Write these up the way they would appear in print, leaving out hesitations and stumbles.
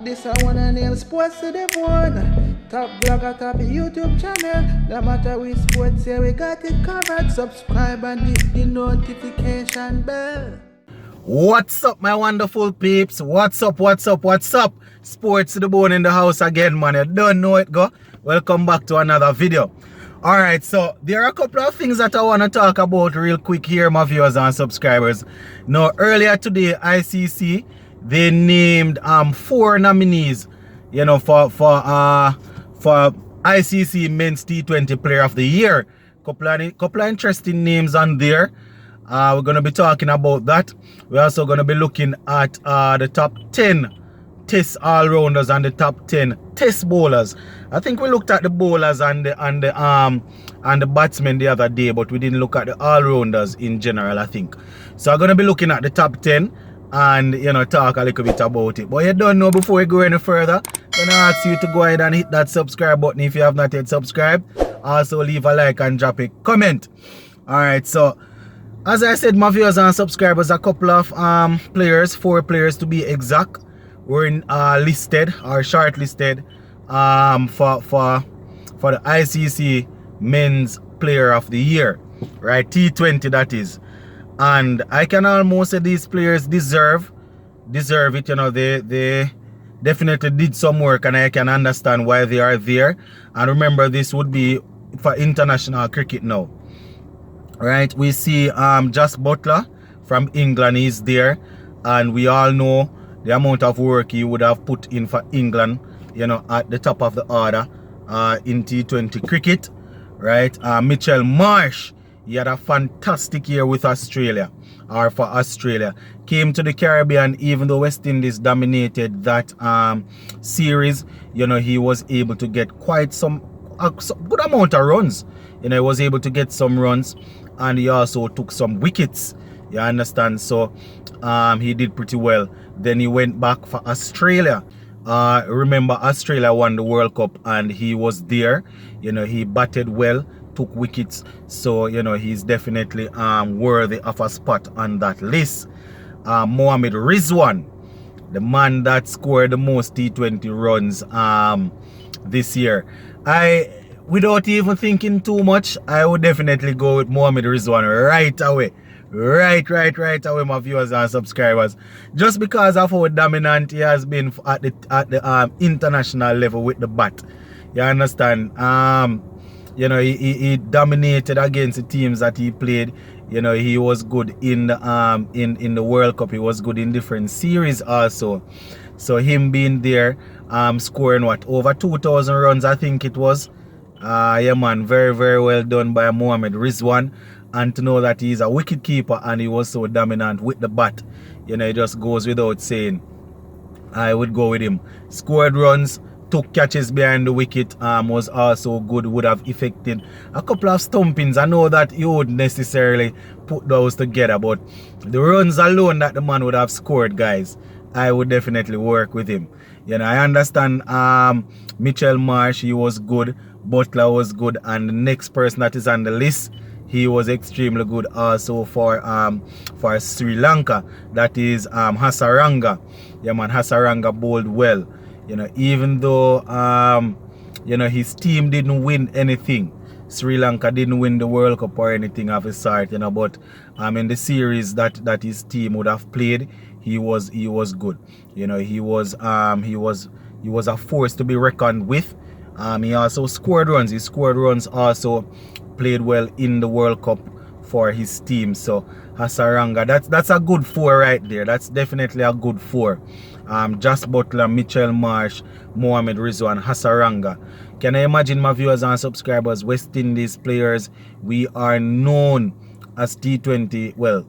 This I wanna nail sports to the bone. Top blogger, top YouTube channel. No matter which sports here, we got it covered. Subscribe and hit the notification bell. What's up, my wonderful peeps? What's up? Sports to the bone in the house again, man. You don't know it, go. Welcome back to another video. Alright, so there are a couple of things that I want to talk about real quick here, my viewers and subscribers. Now, earlier today, ICC, they named 4 nominees, you know, for ICC Men's T20 Player of the Year. Couple of interesting names on there. We're going to be talking about that. We're also going to be looking at the top 10 test all-rounders and the top 10 test bowlers. I think we looked at the bowlers and the batsmen the other day, but we didn't look at the all-rounders in general, I think. So I'm going to be looking at the top 10 and, you know, talk a little bit about it. But you don't know, before we go any further, I'm going to ask you to go ahead and hit that subscribe button if you have not yet subscribed. Also leave a like and drop a comment. Alright, so as I said, my viewers and subscribers, a couple of players, 4 players to be exact, were listed or shortlisted for the ICC Men's Player of the Year, right? T20, that is. And I can almost say these players deserve it. You know, they definitely did some work, and I can understand why they are there. And remember, this would be for international cricket now. Right, we see Josh Buttler from England is there, and we all know the amount of work he would have put in for England, you know, at the top of the order in T20 cricket. Right, Mitchell Marsh, he had a fantastic year with Australia, or for Australia. Came to the Caribbean, even though West Indies dominated that series, you know, he was able to get quite some good amount of runs. You know, he was able to get some runs, and he also took some wickets. You understand? So he did pretty well. Then he went back for Australia. Remember, Australia won the World Cup, and he was there. You know, he batted well, took wickets. So, you know, he's definitely worthy of a spot on that list. Mohammed Rizwan, the man that scored the most T20 runs this year. Without even thinking too much, I would definitely go with Mohammed Rizwan right away. Right away, my viewers and subscribers. Just because of how dominant he has been at the international level with the bat. You understand? You know, he dominated against the teams that he played. You know, he was good in the World Cup. He was good in different series also. So him being there, scoring what, over 2,000 runs, I think it was. Yeah, man, very well done by Mohammed Rizwan. And to know that he's a wicket keeper and he was so dominant with the bat, you know, it just goes without saying. I would go with him. Scored runs, took catches behind the wicket, was also good, would have affected a couple of stumpings. I know that you wouldn't necessarily put those together, but the runs alone that the man would have scored, guys, I would definitely work with him. You know, I understand Mitchell Marsh, he was good, Buttler was good, and the next person that is on the list, he was extremely good also for Sri Lanka. That is Hasaranga. Yeah, man, Hasaranga bowled well. You know, even though you know, his team didn't win anything. Sri Lanka didn't win the World Cup or anything of his sort, you know, but in the series that his team would have played, he was good. You know, he was a force to be reckoned with. He also scored runs. He scored runs also, played well in the World Cup for his team. So Hasaranga, that's a good 4 right there. That's definitely a good 4. Josh Buttler, Mitchell Marsh, Mohammed Rizwan, Hasaranga. Can I imagine, my viewers and subscribers, West Indies players, we are known as T20, well,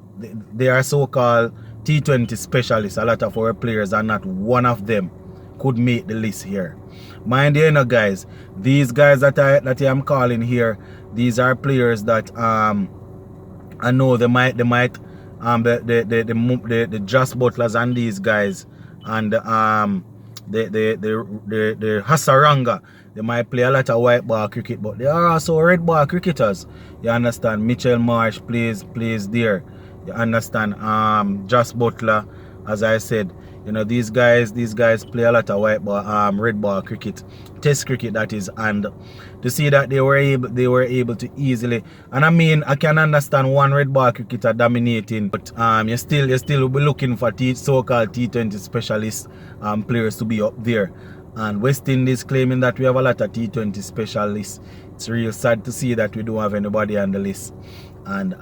they are so-called T20 specialists. A lot of our players, and not one of them could make the list here. Mind you, guys, these guys that I am calling here, these are players that I know they might the Josh Butlers and these guys, and the Hasaranga, they might play a lot of white ball cricket, but they are also red ball cricketers. You understand? Mitchell Marsh plays there. You understand? Josh Buttler, as I said, You know, these guys play a lot of white ball, red ball cricket, test cricket that is, and to see that they were able to easily, and I mean, I can understand one red ball cricketer dominating, but you still will be looking for so-called T20 specialist players to be up there. And West Indies claiming that we have a lot of T20 specialists. It's real sad to see that we don't have anybody on the list. And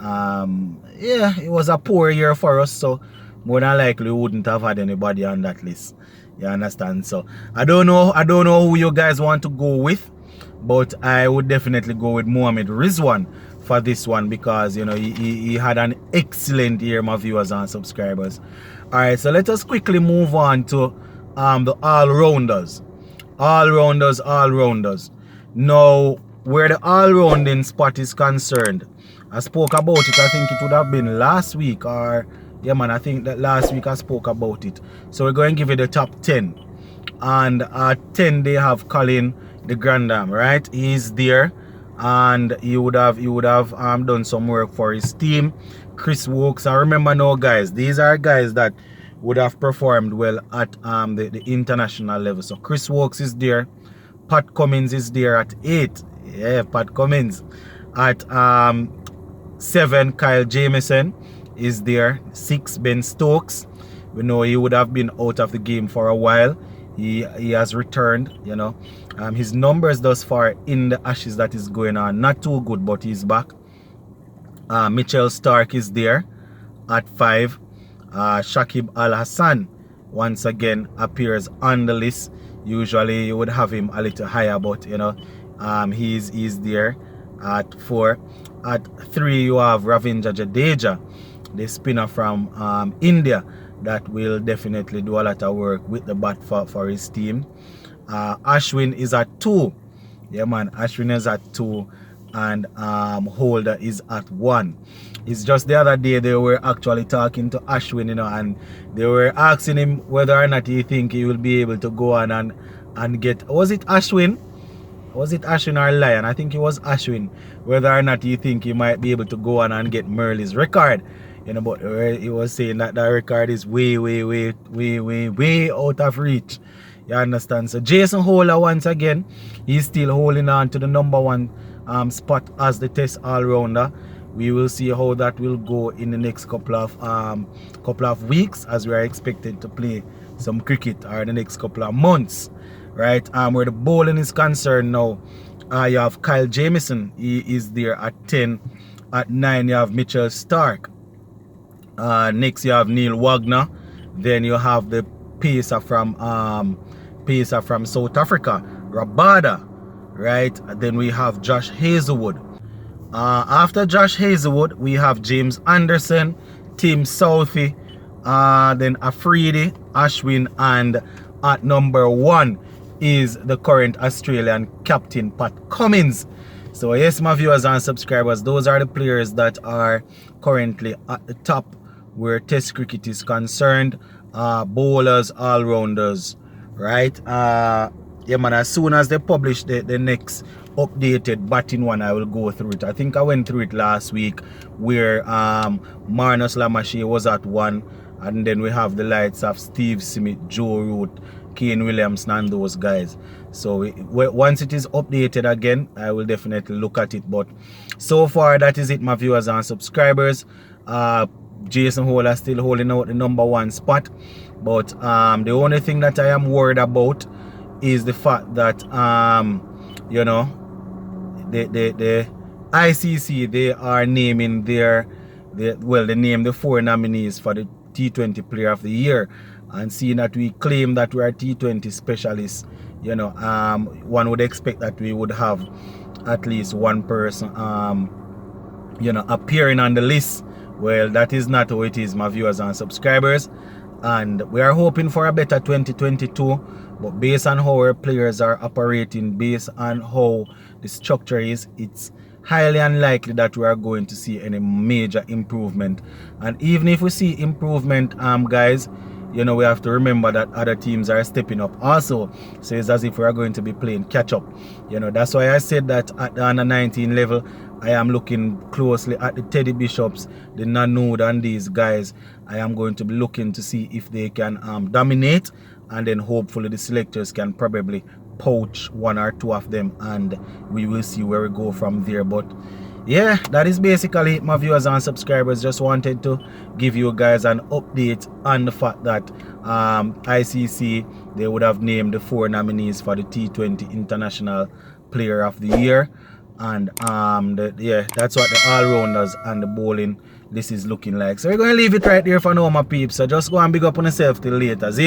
yeah, it was a poor year for us, so more than likely we wouldn't have had anybody on that list. You understand? So I don't know who you guys want to go with, but I would definitely go with Mohammed Rizwan for this one, because you know he had an excellent year, my viewers and subscribers. Alright, so let us quickly move on to the all-rounders. All-rounders. Now, where the all-rounding spot is concerned, I spoke about it, I think it would have been last week, or yeah man, I think that last week I spoke about it. So we're going to give it the top 10. And at 10 they have Colin the Grandam, right? He's there, and he would have done some work for his team. Chris Wokes, I remember now guys, these are guys that would have performed well at the international level. So Chris Wokes is there, Pat Cummins is there at 8. Yeah, Pat Cummins. At 7, Kyle Jamieson is there. 6, Ben Stokes. We know he would have been out of the game for a while. He has returned, you know. His numbers thus far in the Ashes that is going on, not too good, but he's back. Mitchell Stark is there at 5. Shakib Al Hassan once again appears on the list. Usually you would have him a little higher, but you know, he's there at 4. At 3 you have Ravindra Jadeja, the spinner from India, that will definitely do a lot of work with the bat for his team. Ashwin is at 2. Yeah man, Ashwin is at 2, and Holder is at 1. It's just the other day they were actually talking to Ashwin, you know, and they were asking him whether or not he think he will be able to go on and get, was it Ashwin? Was it Ashwin or Lion? I think it was Ashwin. Whether or not you think he might be able to go on and get Murley's record. You know, but he was saying that the record is way out of reach. You understand? So Jason Holder, once again, he's still holding on to the number 1 spot as the Test all-rounder. We will see how that will go in the next couple of weeks, as we are expected to play some cricket, or the next couple of months. Right, where the bowling is concerned now, you have Kyle Jamieson, he is there at 10. At 9 you have Mitchell Stark. Next you have Neil Wagner. Then you have the pacer from South Africa, Rabada. Right, then we have Josh Hazelwood. After Josh Hazelwood we have James Anderson, Tim Southey, then Afridi, Ashwin, and at number 1 is the current Australian captain Pat Cummins. So yes, my viewers and subscribers, those are the players that are currently at the top where Test cricket is concerned. Bowlers, all-rounders, right? Yeah man, as soon as they publish the next updated batting one, I will go through it. I think I went through it last week, where Marnus Lamache was at 1, and then we have the likes of Steve Smith, Joe Root, Kane Williamson, and those guys. So once it is updated again, I will definitely look at it. But so far, that is it, my viewers and subscribers. Jason Holder still holding out the number 1 spot, but the only thing that I am worried about is the fact that you know, the ICC, they are naming they named the 4 nominees for the T20 Player of the Year. And seeing that we claim that we are T20 specialists, you know, one would expect that we would have at least 1 person, you know, appearing on the list. Well, that is not how it is, my viewers and subscribers. And we are hoping for a better 2022. But based on how our players are operating, based on how the structure is, it's highly unlikely that we are going to see any major improvement. And even if we see improvement, guys, you know, we have to remember that other teams are stepping up also. So it's as if we are going to be playing catch up. You know, that's why I said that at the under 19 level, I am looking closely at the Teddy Bishops, the Nanood, and these guys. I am going to be looking to see if they can dominate, and then hopefully the selectors can probably poach one or two of them, and we will see where we go from there. But yeah, that is basically it, my viewers and subscribers. Just wanted to give you guys an update on the fact that ICC, they would have named the 4 nominees for the T20 International Player of the Year, and yeah, that's what the all-rounders and the bowling list is looking like. So we're going to leave it right there for now, my peeps. So just go and big up on yourself till later. See?